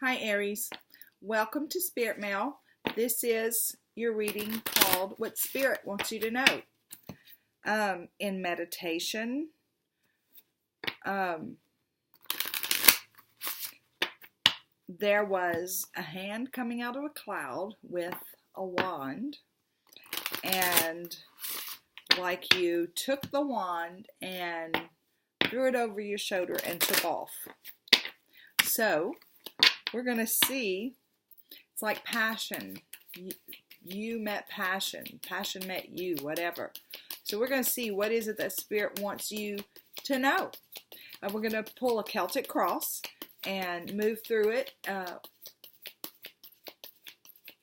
Hi Aries, welcome to Spirit Mail. This is your reading called What Spirit Wants You to Know. In meditation, there was a hand coming out of a cloud with a wand, and like you took the wand and threw it over your shoulder and took off. So we're going to see, it's like passion. You met passion. Passion met you, whatever. So we're going to see what is it that Spirit wants you to know. We're going to pull a Celtic Cross and move through it.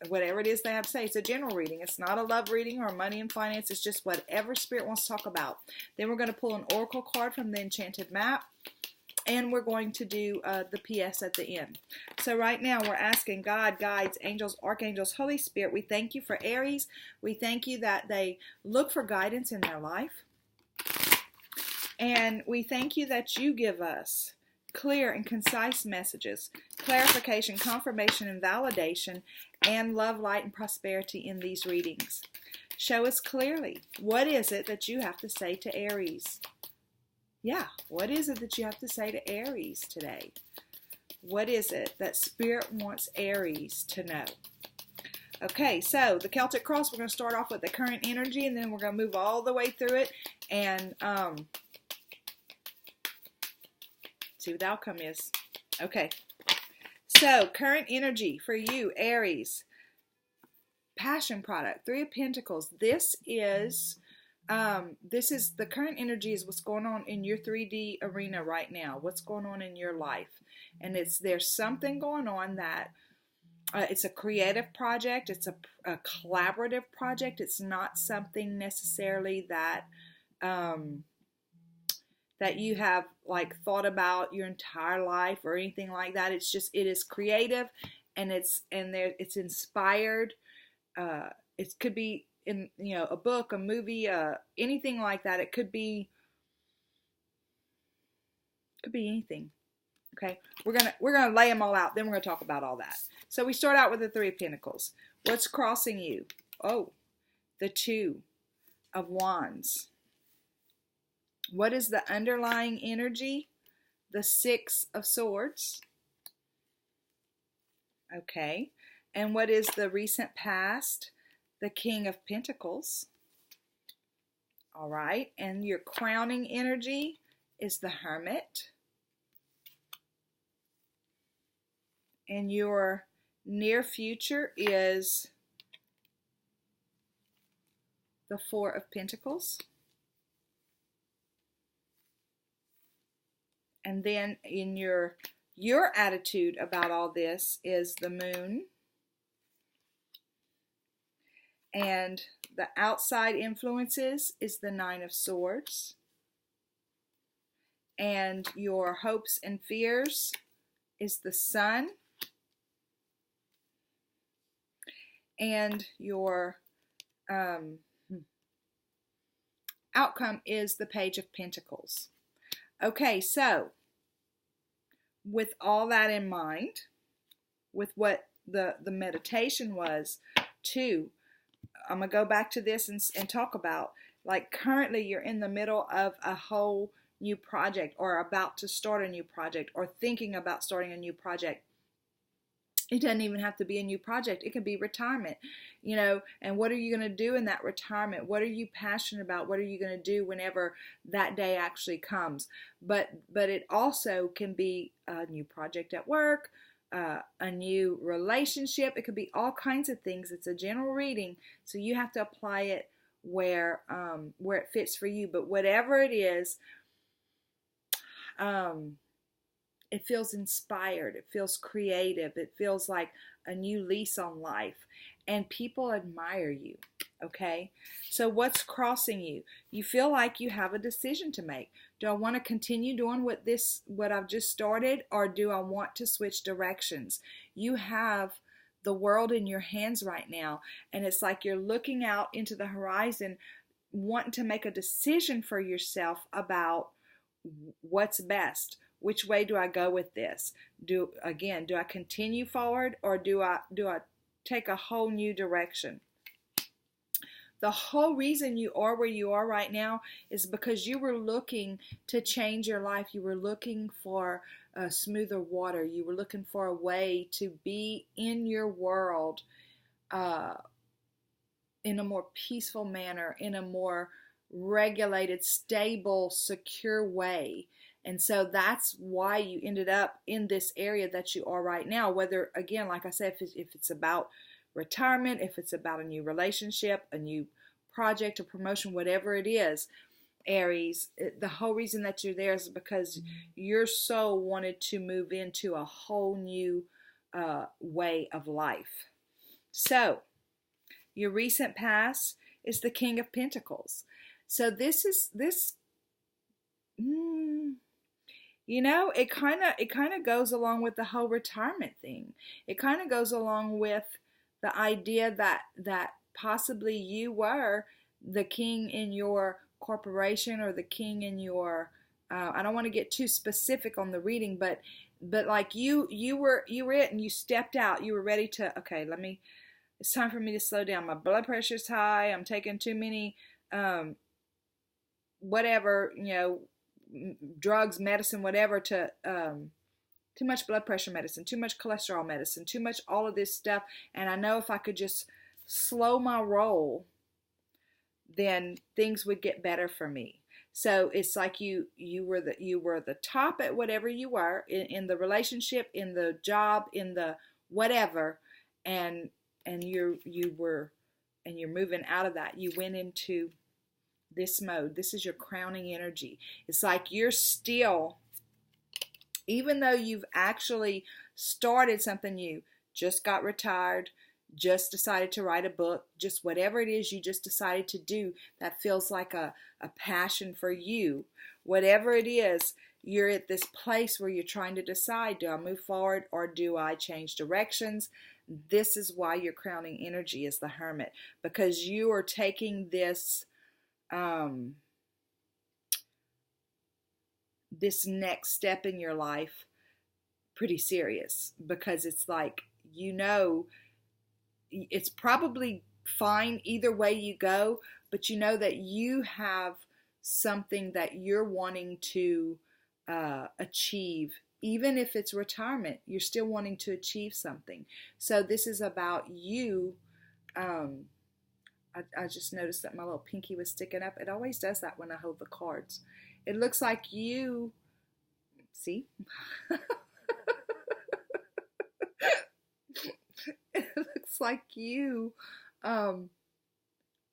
Whatever it is they have to say. It's a general reading. It's not a love reading or money and finance. It's just whatever Spirit wants to talk about. Then we're going to pull an oracle card from the Enchanted Map. And we're going to do the PS at the end. So right now we're asking God, guides, angels, archangels, Holy Spirit. We thank you for Aries. We thank you that they look for guidance in their life. And we thank you that you give us clear and concise messages, clarification, confirmation, and validation, and love, light, and prosperity in these readings. Show us clearly, what is it that you have to say to Aries? Yeah, what is it that you have to say to Aries today? What is it that Spirit wants Aries to know? Okay, so the Celtic Cross, we're going to start off with the current energy, and then we're going to move all the way through it and see what the outcome is. Okay, so current energy for you, Aries. Passion product, Three of Pentacles. This is the current energy is what's going on in your 3D arena right now. What's going on in your life. And there's something going on that it's a creative project. It's a collaborative project. It's not something necessarily that that you have like thought about your entire life or anything like that. It's just, it is creative and it's inspired. It could be in, a book, a movie, anything like that. It could be anything. Okay, we're gonna lay them all out. Then we're gonna talk about all that. So we start out with the Three of Pentacles. What's crossing you? Oh, the Two of Wands. What is the underlying energy? The Six of Swords. Okay, and what is the recent past? The King of Pentacles. All right, and your crowning energy is the Hermit. And your near future is the Four of Pentacles. And then in your attitude about all this is the Moon. And the outside influences is the Nine of Swords. And your hopes and fears is the Sun. And your outcome is the Page of Pentacles. Okay, so with all that in mind, with what the meditation was too, I'm going to go back to this and talk about, like, currently you're in the middle of a whole new project or about to start a new project or thinking about starting a new project. It doesn't even have to be a new project. It can be retirement, and what are you going to do in that retirement? What are you passionate about? What are you going to do whenever that day actually comes? But it also can be a new project at work, a new relationship. It could be all kinds of things. It's a general reading, so you have to apply it where it fits for you. But whatever it is, it feels inspired. It feels creative. It feels like a new lease on life, and people admire you. Okay, so what's crossing you? You feel like you have a decision to make. Do I want to continue doing what I've just started, or do I want to switch directions? You have the world in your hands right now, and it's like you're looking out into the horizon, wanting to make a decision for yourself about what's best. which way do I go with this? Do I continue forward, or do I take a whole new direction? The whole reason you are where you are right now is because you were looking to change your life. You were looking for smoother water. You were looking for a way to be in your world in a more peaceful manner, in a more regulated, stable, secure way. And so that's why you ended up in this area that you are right now. Whether, again, like I said, if it's about retirement, if it's about a new relationship, a new project, a promotion, whatever it is, Aries, the whole reason that you're there is because your soul wanted to move into a whole new way of life. So, your recent past is the King of Pentacles. So it kind of goes along with the whole retirement thing. It kind of goes along with the idea that possibly you were the king in your corporation, or the king in your I don't want to get too specific on the reading, but like you were it, and you stepped out. You were ready to, okay, it's time for me to slow down. My blood pressure's high. I'm taking too many whatever, drugs, medicine, whatever, to too much blood pressure medicine, too much cholesterol medicine, too much all of this stuff. And I know if I could just slow my roll, then things would get better for me. So it's like you were the top at whatever you were in the relationship, in the job, in the whatever, and you're moving out of that. You went into this mode. This is your crowning energy. It's like you're still, even though you've actually started something new, just got retired, just decided to write a book, just whatever it is you just decided to do that feels like a passion for you, whatever it is, you're at this place where you're trying to decide, do I move forward or do I change directions? This is why your crowning energy is the Hermit, because you are taking this this next step in your life pretty serious, because it's like, it's probably fine either way you go, but you know that you have something that you're wanting to achieve. Even if it's retirement, you're still wanting to achieve something. So this is about you. I just noticed that my little pinky was sticking up. It always does that when I hold the cards. It looks like you, see? It looks like you are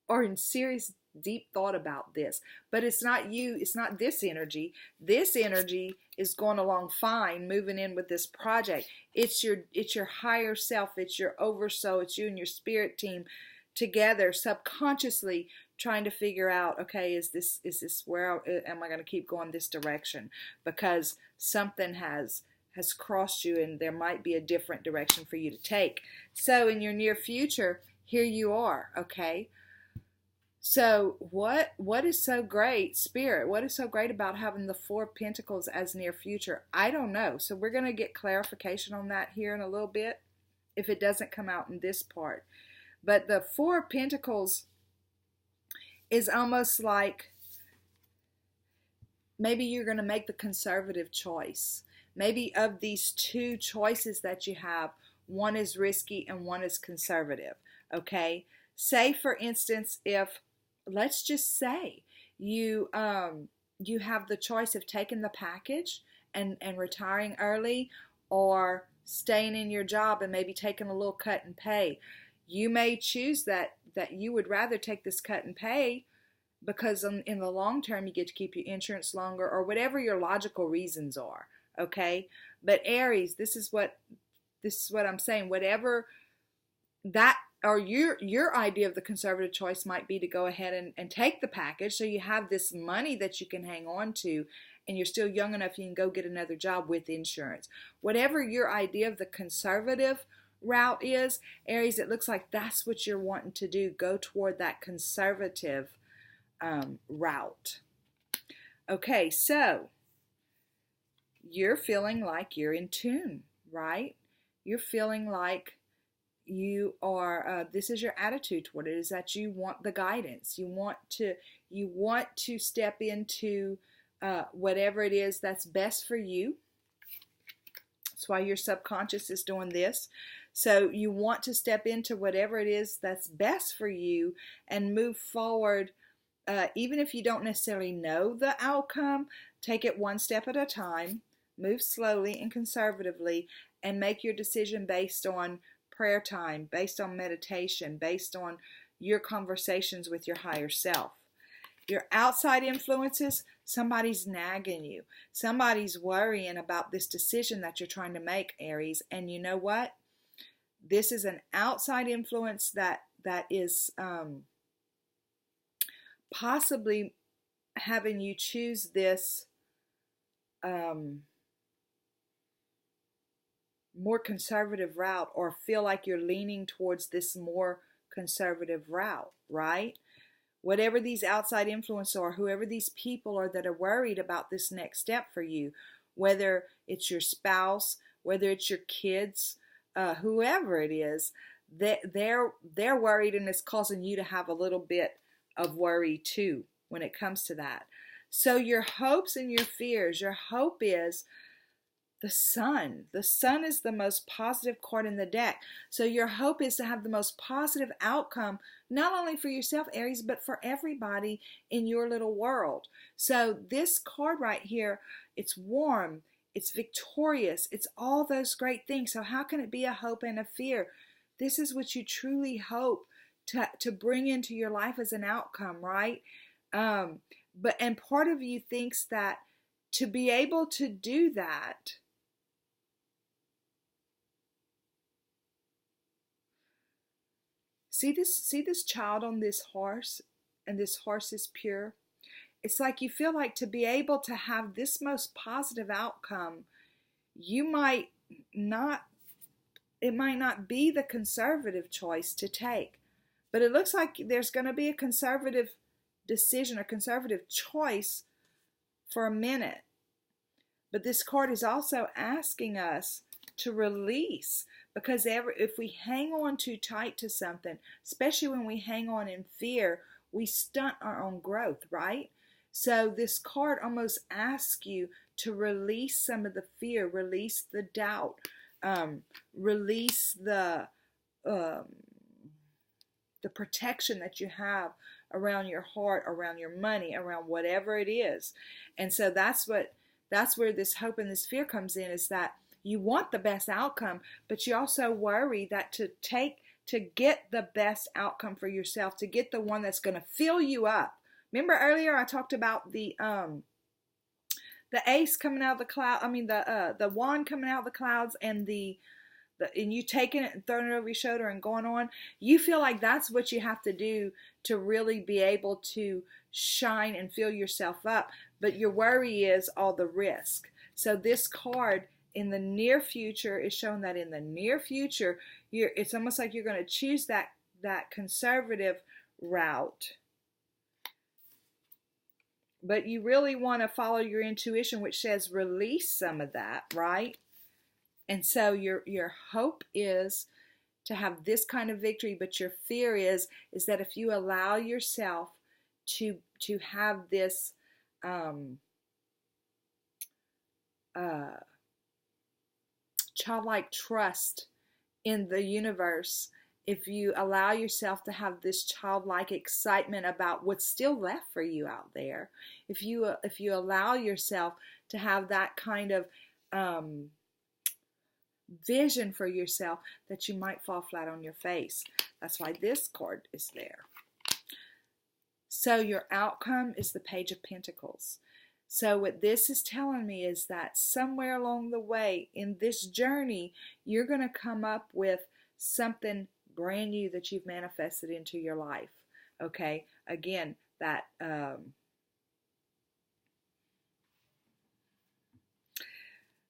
in serious, deep thought about this. But it's not you. It's not this energy. This energy is going along fine, moving in with this project. It's your higher self. It's your oversoul. It's you and your spirit team together, subconsciously trying to figure out, okay, is this where am I going to keep going this direction? Because something has crossed you, and there might be a different direction for you to take. So in your near future, here you are, okay? So what is so great, Spirit? What is so great about having the Four of Pentacles as near future? I don't know. So we're going to get clarification on that here in a little bit, if it doesn't come out in this part. But the Four of Pentacles is almost like maybe you're going to make the conservative choice. Maybe of these two choices that you have, one is risky and one is conservative, okay? Say, for instance, if, let's just say, you have the choice of taking the package and retiring early, or staying in your job and maybe taking a little cut in pay. You may choose that you would rather take this cut in pay because in the long term you get to keep your insurance longer, or whatever your logical reasons are, okay? But Aries, this is what I'm saying. Whatever that, or your idea of the conservative choice might be to go ahead and take the package, so you have this money that you can hang on to, and you're still young enough you can go get another job with insurance. Whatever your idea of the conservative route is, Aries, it looks like that's what you're wanting to do. Go toward that conservative route. Okay, so you're feeling like you're in tune, right? You're feeling like you are, this is your attitude toward it, is that you want the guidance. You want to step into whatever it is that's best for you. That's why your subconscious is doing this. So you want to step into whatever it is that's best for you and move forward. Even if you don't necessarily know the outcome, take it one step at a time, move slowly and conservatively, and make your decision based on prayer time, based on meditation, based on your conversations with your higher self. Your outside influences, somebody's nagging you. Somebody's worrying about this decision that you're trying to make, Aries. And you know what? This is an outside influence that is possibly having you choose this more conservative route, or feel like you're leaning towards this more conservative route, right? Whatever these outside influences are, whoever these people are that are worried about this next step for you, whether it's your spouse, whether it's your kids, whoever it is, they're worried, and it's causing you to have a little bit of worry too when it comes to that. So your hopes and your fears, your hope is the sun. The sun is the most positive card in the deck. So your hope is to have the most positive outcome, not only for yourself, Aries, but for everybody in your little world. So this card right here, it's warm, it's victorious, it's all those great things. So how can it be a hope and a fear? This is what you truly hope to bring into your life as an outcome, right? And part of you thinks that to be able to do that, see this child on this horse, and this horse is pure. It's like you feel like to be able to have this most positive outcome, it might not be the conservative choice to take, but it looks like there's going to be a conservative decision, a conservative choice for a minute. But this card is also asking us to release, because if we hang on too tight to something, especially when we hang on in fear, we stunt our own growth, right? So this card almost asks you to release some of the fear, release the doubt, release the protection that you have around your heart, around your money, around whatever it is. And so that's where this hope and this fear comes in, is that you want the best outcome, but you also worry that to get the best outcome for yourself, to get the one that's going to fill you up. Remember earlier I talked about the ace coming out of the cloud. I mean the wand coming out of the clouds, and and you taking it and throwing it over your shoulder and going on. You feel like that's what you have to do to really be able to shine and fill yourself up. But your worry is all the risk. So this card in the near future is showing that in the near future, it's almost like you're going to choose that conservative route. But you really want to follow your intuition, which says release some of that, right? And so your hope is to have this kind of victory, but your fear is that if you allow yourself to have this childlike trust in the universe, if you allow yourself to have this childlike excitement about what's still left for you out there, if you allow yourself to have that kind of vision for yourself, that you might fall flat on your face. That's why this card is there. So your outcome is the Page of Pentacles. So what this is telling me is that somewhere along the way in this journey, you're going to come up with something brand new that you've manifested into your life. Okay, again, that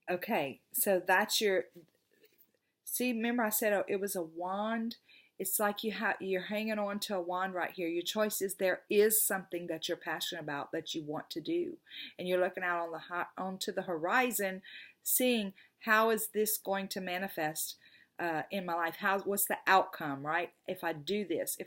okay, so that's your, see, remember I said it was a wand, It's like you're hanging on to a wand right here. Your choice is there is something that you're passionate about that you want to do, and you're looking out onto the horizon, seeing how is this going to manifest in my life? What's the outcome, right? If I do this,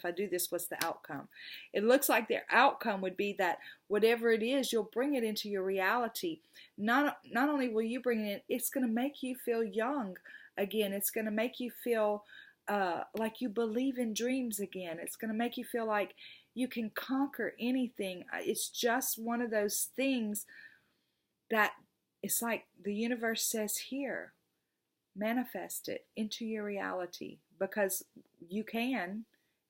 what's the outcome? It looks like the outcome would be that whatever it is, you'll bring it into your reality. Not only will you bring it in, it's going to make you feel young again. It's going to make you feel like you believe in dreams again. It's going to make you feel like you can conquer anything. It's just one of those things that it's like the universe says here, manifest it into your reality because you can,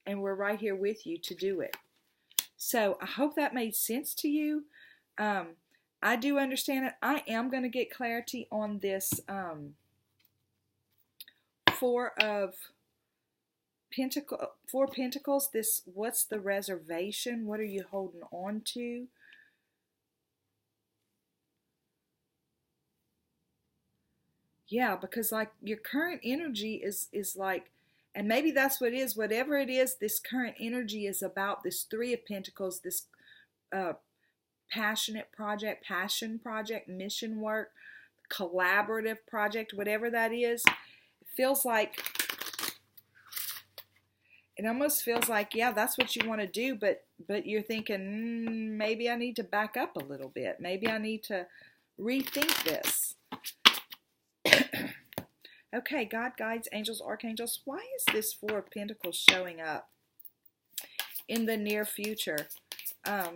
and we're right here with you to do it. So I hope that made sense to you. I do understand it. I am going to get clarity on this Four Pentacles. This, what's the reservation? What are you holding on to? Yeah, because like your current energy is like, and maybe that's what it is, whatever it is, this current energy is about this Three of Pentacles, this passion project, mission work, collaborative project, whatever that is. It feels like, it almost feels like, yeah, that's what you want to do, but you're thinking, maybe I need to back up a little bit. Maybe I need to rethink this. Okay, God, guides, angels, archangels, why is this Four of Pentacles showing up in the near future?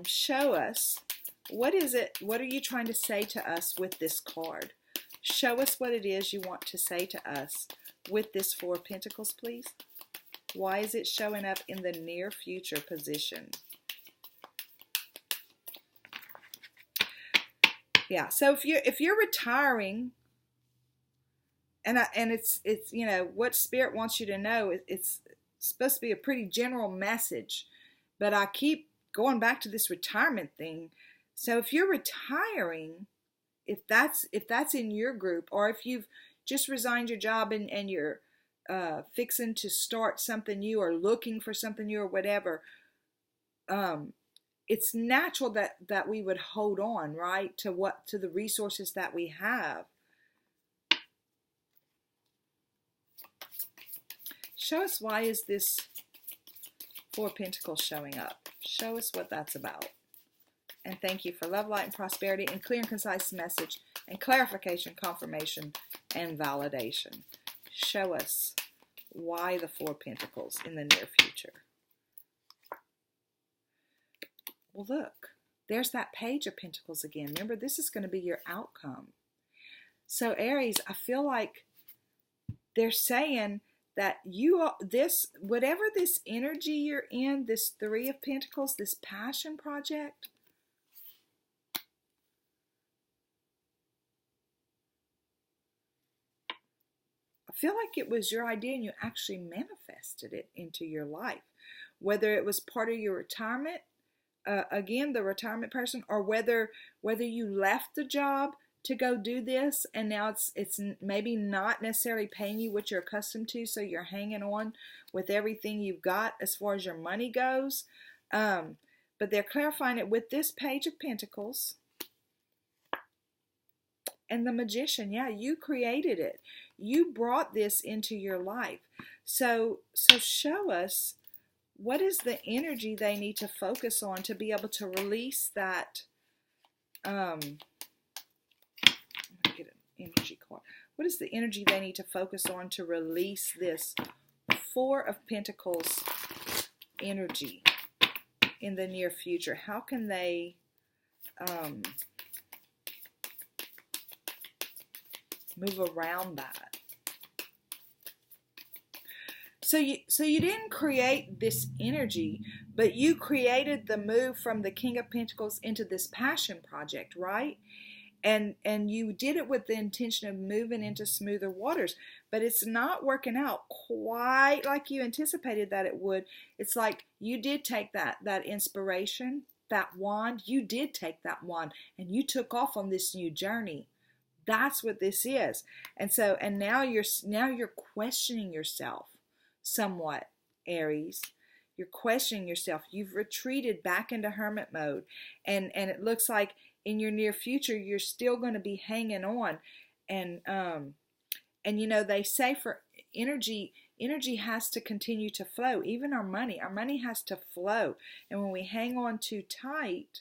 Show us. What is it? What are you trying to say to us with this card? Show us what it is you want to say to us with this Four of Pentacles, please. Why is it showing up in the near future position? Yeah, so if you're retiring, and it's you know what Spirit wants you to know. It's supposed to be a pretty general message, but I keep going back to this retirement thing. So if you're retiring, if that's in your group, or if you've just resigned your job and you're fixing to start something new or looking for something new or whatever, it's natural that we would hold on, right, to the resources that we have. Show us, why is this Four of Pentacles showing up? Show us what that's about. And thank you for love, light, and prosperity, and clear and concise message, and clarification, confirmation, and validation. Show us why the Four of Pentacles in the near future. Well, look, there's that Page of Pentacles again. Remember, this is going to be your outcome. So Aries, I feel like they're saying that whatever this energy you're in, this Three of Pentacles, this passion project, I feel like it was your idea and you actually manifested it into your life. Whether it was part of your retirement, again, the retirement person, or whether you left the job to go do this, and now it's maybe not necessarily paying you what you're accustomed to, so you're hanging on with everything you've got as far as your money goes. But they're clarifying it with this Page of Pentacles and the Magician. Yeah, you created it. You brought this into your life. So show us, what is the energy they need to focus on to be able to release that? Get an energy card. What is the energy they need to focus on to release this Four of Pentacles energy in the near future? How can they move around that? So you didn't create this energy, but you created the move from the King of Pentacles into this passion project, right? And you did it with the intention of moving into smoother waters, but it's not working out quite like you anticipated that it would. It's like you did take that inspiration, that wand, you did take that wand, and you took off on this new journey. That's what this is. And now you're questioning yourself somewhat. Aries. You're questioning yourself. You've retreated back into hermit mode. And it looks like in your near future, you're still going to be hanging on. And you know, they say for energy has to continue to flow. Even our money has to flow. And when we hang on too tight,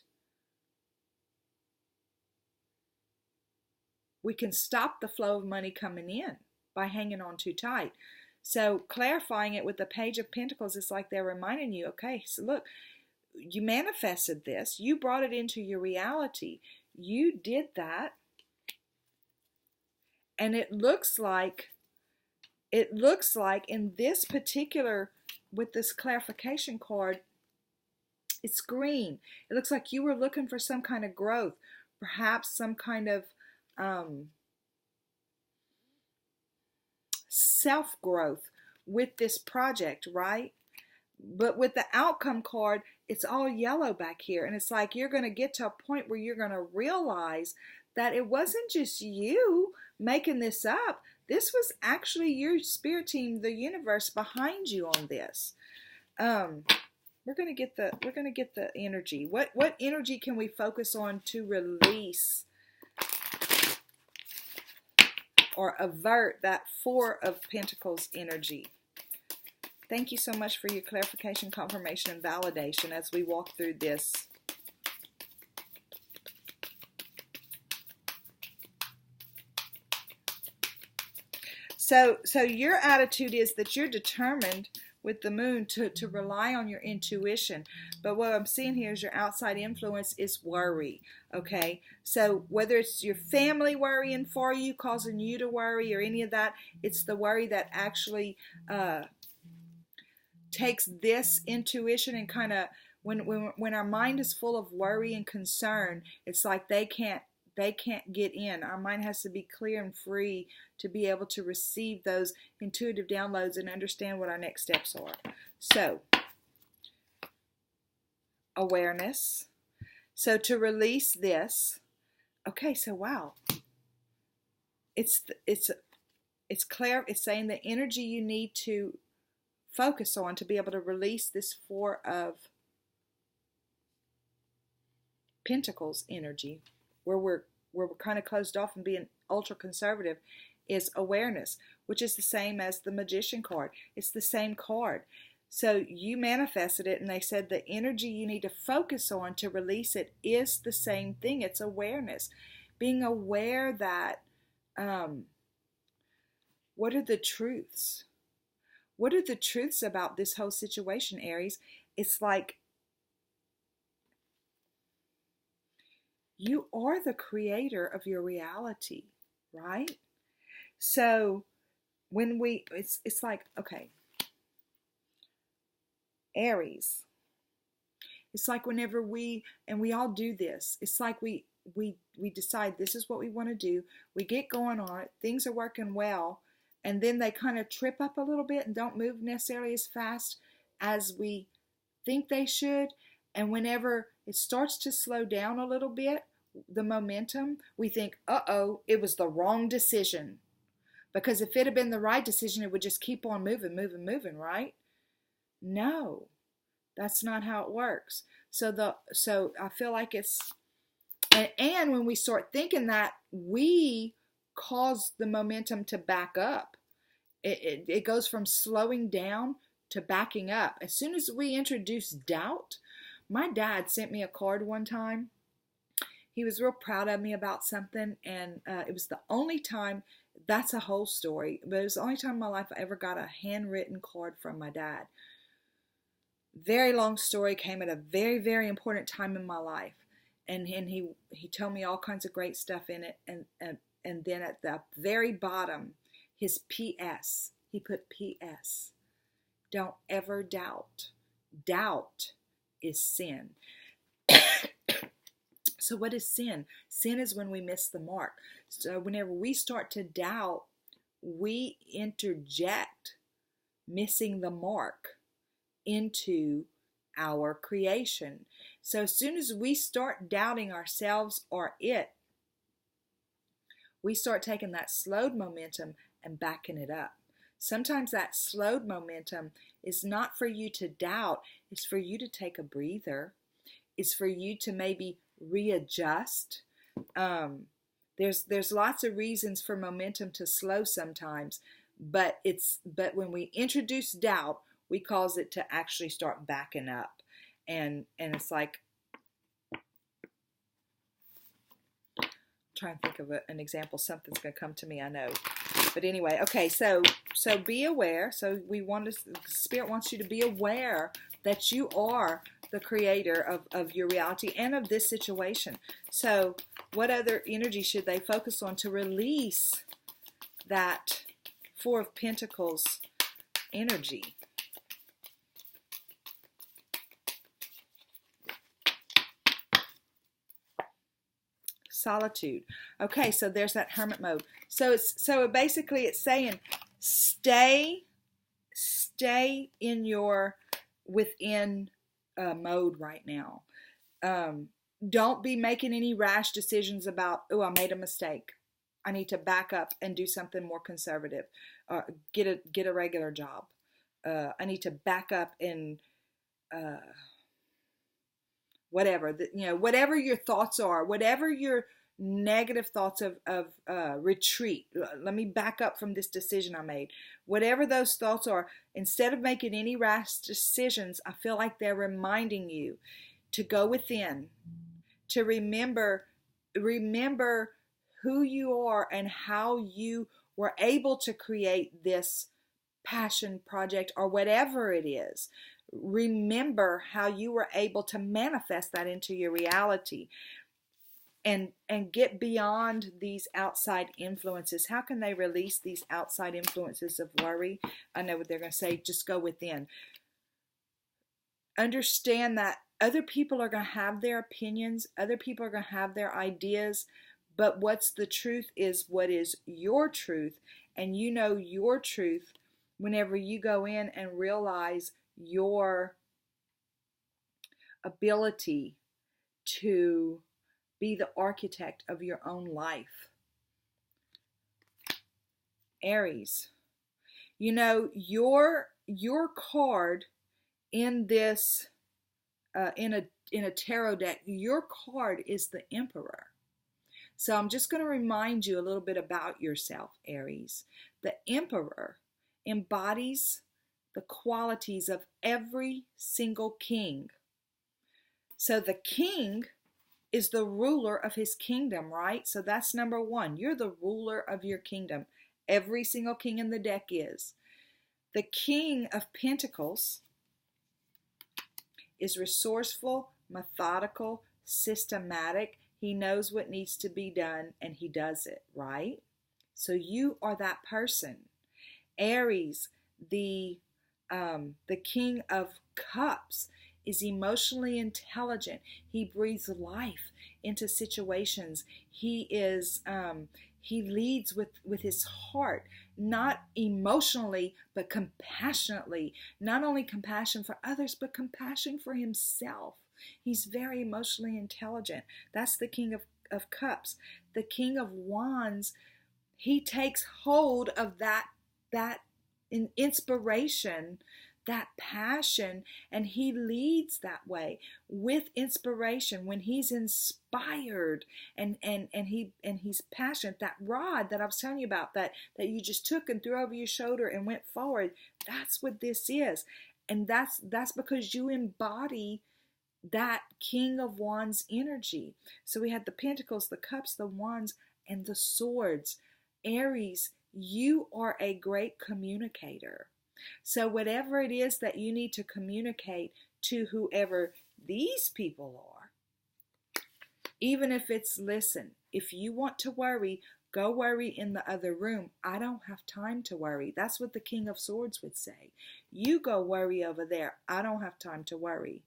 we can stop the flow of money coming in by hanging on too tight. So clarifying it with the Page of Pentacles, it's like they're reminding you, okay, so look, you manifested this. You brought it into your reality. You did that. And it looks like in this particular, with this clarification card, it's green. It looks like you were looking for some kind of growth, perhaps some kind of self-growth with this project, right? But with the outcome card, it's all yellow back here. And it's like you're going to get to a point where you're going to realize that it wasn't just you making this up. This was actually your spirit team, the universe behind you on this. We're going to get the energy. What energy can we focus on to release or avert that Four of Pentacles energy? Thank you so much for your clarification, confirmation, and validation as we walk through this. So your attitude is that you're determined with the moon to rely on your intuition. But what I'm seeing here is your outside influence is worry, okay? So whether it's your family worrying for you, causing you to worry or any of that, it's the worry that actually takes this intuition and kind of, when our mind is full of worry and concern, it's like they can't get in. Our mind has to be clear and free to be able to receive those intuitive downloads and understand what our next steps are. So, awareness. So to release this, okay, so wow. It's clear. It's saying the energy you need to focus on to be able to release this Four of Pentacles energy, where we're kind of closed off and being ultra conservative, is awareness, which is the same as the Magician card. It's the same card. So you manifested it, and they said the energy you need to focus on to release it is the same thing. It's awareness. Being aware that, what are the truths? What are the truths about this whole situation, Aries? It's like, you are the creator of your reality, right? So when it's like, okay, Aries, it's like whenever we all do this, it's like we decide this is what we want to do. We get going on it. Things are working well. And then they kind of trip up a little bit and don't move necessarily as fast as we think they should. And whenever it starts to slow down a little bit, the momentum, we think, uh-oh, it was the wrong decision. Because if it had been the right decision, it would just keep on moving, right? No, that's not how it works. So I feel like it's, and when we start thinking that, we cause the momentum to back up. It goes from slowing down to backing up. As soon as we introduce doubt, my dad sent me a card one time. He was real proud of me about something, and it was the only time, that's a whole story, but it was the only time in my life I ever got a handwritten card from my dad. Very long story, came at a very, very important time in my life. And he told me all kinds of great stuff in it, and then at the very bottom, his P.S., he put P.S. Don't ever doubt. Doubt is sin. So what is sin? Sin is when we miss the mark. So whenever we start to doubt, we interject missing the mark into our creation. So as soon as we start doubting ourselves or it, we start taking that slowed momentum and backing it up. Sometimes that slowed momentum is not for you to doubt, it's for you to take a breather. It's for you to maybe readjust. There's lots of reasons for momentum to slow sometimes, but when we introduce doubt, we cause it to actually start backing up, and it's like, trying to think of an example. Something's going to come to me, I know. But anyway, okay, so be aware. So Spirit wants you to be aware that you are the creator of your reality and of this situation. So what other energy should they focus on to release that Four of Pentacles energy? Solitude. Okay, so there's that hermit mode. So basically it's saying stay in your within mode right now. Don't be making any rash decisions about, oh, I made a mistake, I need to back up and do something more conservative, get a regular job, I need to back up and whatever, whatever your thoughts are, whatever your negative thoughts of retreat, let me back up from this decision I made, whatever those thoughts are, instead of making any rash decisions, I feel like they're reminding you to go within, to remember who you are and how you were able to create this passion project or whatever it is. Remember how you were able to manifest that into your reality, and get beyond these outside influences. How can they release these outside influences of worry? I know what they're going to say, just go within. Understand that other people are going to have their opinions, other people are going to have their ideas, but what's the truth is what is your truth, and you know your truth whenever you go in and realize your ability to be the architect of your own life. Aries, your card in this in a tarot deck, your card is the Emperor. So I'm just going to remind you a little bit about yourself, Aries. The Emperor embodies the qualities of every single king. So the king is the ruler of his kingdom, right? So that's number one. You're the ruler of your kingdom. Every single king in the deck is. The King of Pentacles is resourceful, methodical, systematic. He knows what needs to be done and he does it, right? So you are that person. Aries, the King of Cups, is emotionally intelligent. He breathes life into situations. He leads with his heart, not emotionally, but compassionately. Not only compassion for others, but compassion for himself. He's very emotionally intelligent. That's the King of Cups. The King of Wands, he takes hold of that inspiration, that passion, and he leads that way with inspiration. When he's inspired and he's passionate, that rod that I was telling you about, that you just took and threw over your shoulder and went forward, that's what this is. And that's because you embody that King of Wands energy. So we had the Pentacles, the Cups, the Wands, and the Swords. Aries, you are a great communicator. So whatever it is that you need to communicate to whoever these people are, even if it's, listen, if you want to worry, go worry in the other room. I don't have time to worry. That's what the King of Swords would say. You go worry over there. I don't have time to worry.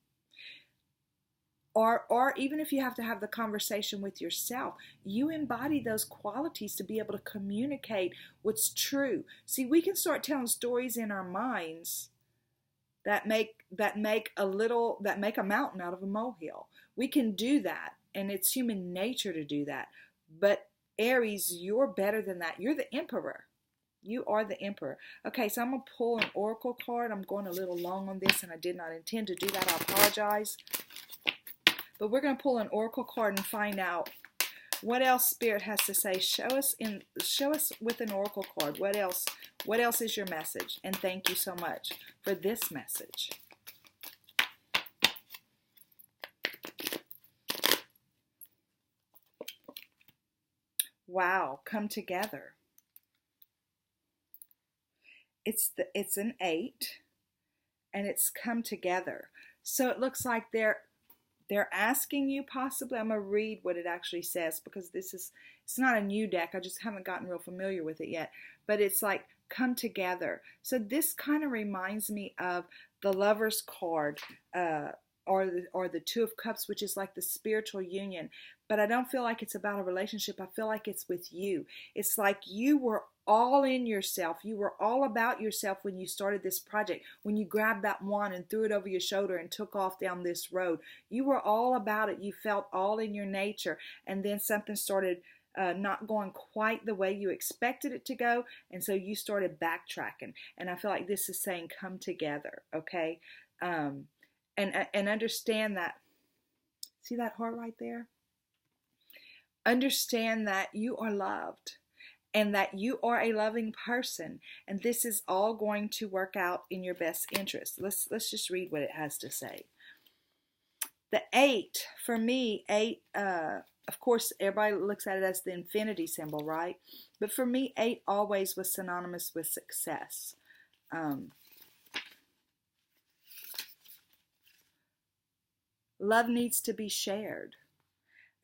Or even if you have to have the conversation with yourself, you embody those qualities to be able to communicate what's true. See, we can start telling stories in our minds that make a mountain out of a molehill. We can do that, and it's human nature to do that. But Aries, you're better than that. You're the Emperor. You are the Emperor. Okay, so I'm going to pull an oracle card. I'm going a little long on this, and I did not intend to do that. I apologize. But we're going to pull an oracle card and find out what else Spirit has to say. Show us with an oracle card. What else? What else is your message? And thank you so much for this message. Wow, come together. It's an 8, and it's come together. So it looks like they're asking you possibly. I'm going to read what it actually says, because it's not a new deck. I just haven't gotten real familiar with it yet. But it's like, come together. So this kind of reminds me of the Lover's card, or the Two of Cups, which is like the spiritual union. But I don't feel like it's about a relationship. I feel like it's with you. It's like you were all in yourself. You were all about yourself when you started this project. When you grabbed that wand and threw it over your shoulder and took off down this road, you were all about it. You felt all in your nature. And then something started not going quite the way you expected it to go. And so you started backtracking. And I feel like this is saying, come together. Okay. And understand that. See that heart right there? Understand that you are loved and that you are a loving person, and this is all going to work out in your best interest. Let's just read what it has to say. The 8, for me, 8, of course, everybody looks at it as the infinity symbol, right? But for me, 8 always was synonymous with success. Love needs to be shared.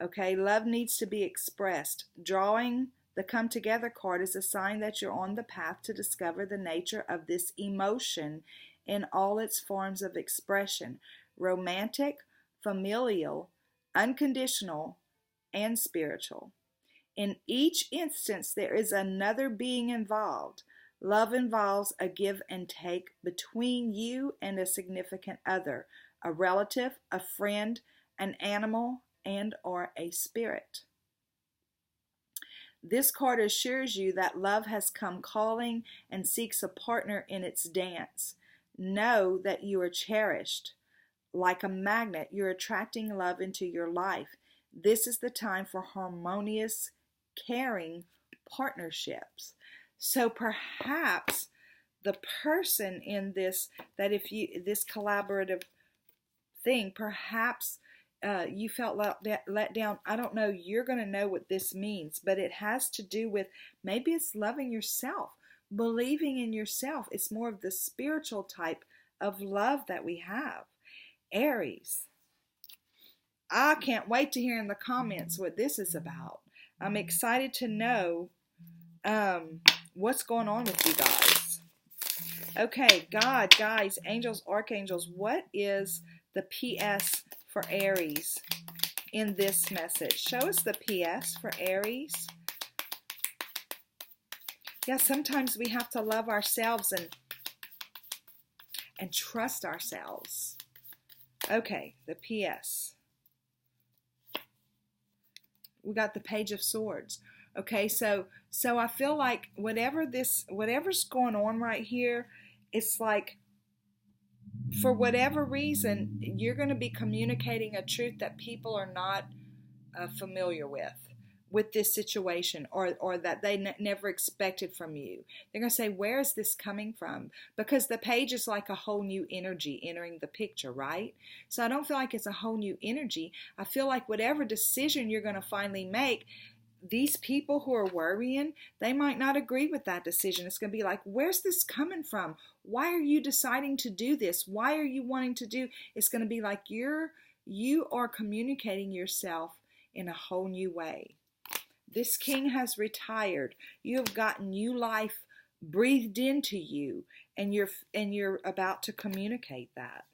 Okay, love needs to be expressed. Drawing the come together card is a sign that you're on the path to discover the nature of this emotion in all its forms of expression: romantic, familial, unconditional, and spiritual. In each instance, there is another being involved. Love involves a give and take between you and a significant other, a relative, a friend, an animal, and or a spirit. This card assures you that love has come calling and seeks a partner in its dance. Know that you are cherished. Like a magnet, you're attracting love into your life. This is the time for harmonious, caring partnerships. So perhaps the person in this collaborative thing, perhaps you felt let down. I don't know. You're going to know what this means, but it has to do with, maybe it's loving yourself, believing in yourself. It's more of the spiritual type of love that we have. Aries, I can't wait to hear in the comments what this is about. I'm excited to know what's going on with you guys. Okay, God, guys, angels, archangels, what is the PS for Aries in this message? Show us the PS for Aries. Yeah, sometimes we have to love ourselves and trust ourselves. Okay, the PS. We got the Page of Swords. Okay, so I feel like whatever's going on right here, it's like, for whatever reason, you're going to be communicating a truth that people are not familiar with this situation, or that they never expected from you. They're going to say, where is this coming from? Because the page is like a whole new energy entering the picture, right? So I don't feel like it's a whole new energy. I feel like whatever decision you're going to finally make, these people who are worrying, they might not agree with that decision. It's going to be like, where's this coming from? Why are you deciding to do this? Why are you wanting to do? It's going to be like you are communicating yourself in a whole new way. This king has retired. You have gotten new life breathed into you, and you're about to communicate that.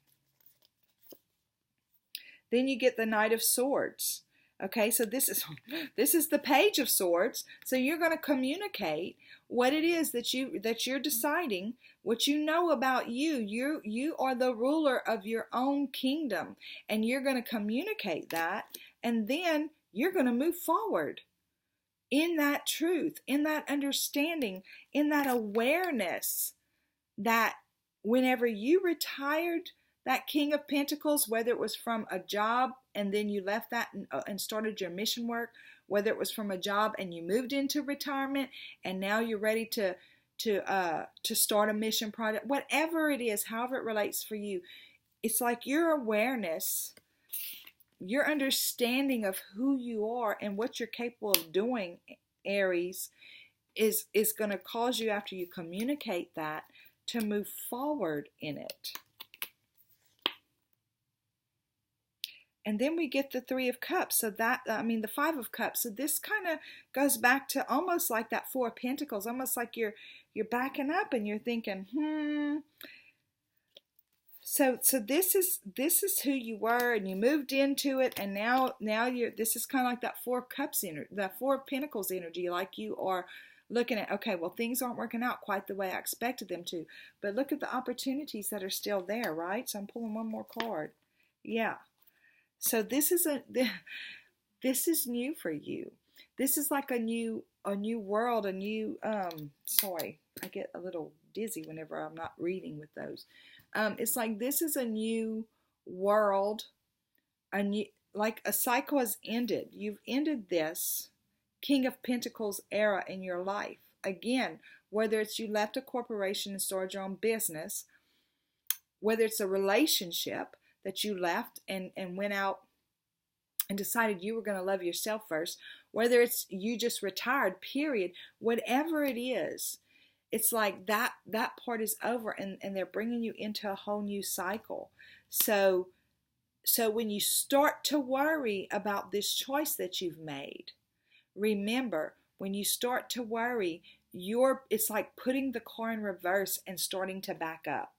Then you get the Knight of Swords. Okay, so this is the Page of Swords. So you're going to communicate what it is that you're deciding, what you know about you. You are the ruler of your own kingdom, and you're going to communicate that, and then you're going to move forward. in that truth, in that understanding, in that awareness that whenever you retired that King of Pentacles, whether it was from a job and then you left that and started your mission work, whether it was from a job and you moved into retirement and now you're ready to start a mission project, whatever it is, however it relates for you, it's like your awareness, your understanding of who you are and what you're capable of doing, Aries, is going to cause you, after you communicate that, to move forward in it. And then we get the Three of Cups. So that, the Five of Cups. So this kind of goes back to almost like that Four of Pentacles, almost like you're backing up and you're thinking, So this is who you were, and you moved into it, and now this is kind of like that Four of Cups energy, that Four of Pentacles energy, like you are looking at, okay, well, things aren't working out quite the way I expected them to, but look at the opportunities that are still there, right? So I'm pulling one more card. Yeah. So this is new for you. This is like a new world, a new sorry, I get a little dizzy whenever I'm not reading with those. It's like this is a new world, like a cycle has ended. You've ended this King of Pentacles era in your life. Again, whether it's you left a corporation and started your own business, whether it's a relationship that you left and went out and decided you were going to love yourself first, whether it's you just retired, period, whatever it is, it's like that part is over, and they're bringing you into a whole new cycle. So when you start to worry about this choice that you've made, remember, when you start to worry, it's like putting the car in reverse and starting to back up.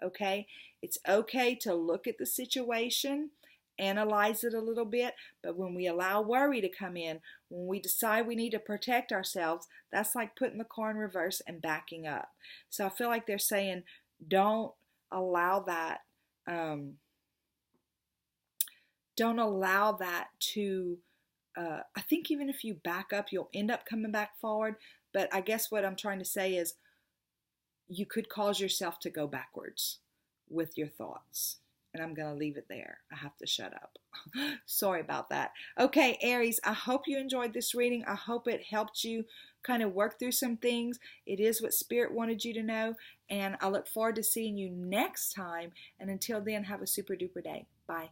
Okay? It's okay to look at the situation, analyze it a little bit, but when we allow worry to come in, when we decide we need to protect ourselves, that's like putting the car in reverse and backing up. So I feel like they're saying, don't allow that to I think even if you back up, you'll end up coming back forward. But I guess what I'm trying to say is you could cause yourself to go backwards with your thoughts. And I'm going to leave it there. I have to shut up. Sorry about that. Okay, Aries, I hope you enjoyed this reading. I hope it helped you kind of work through some things. It is what Spirit wanted you to know. And I look forward to seeing you next time. And until then, have a super duper day. Bye.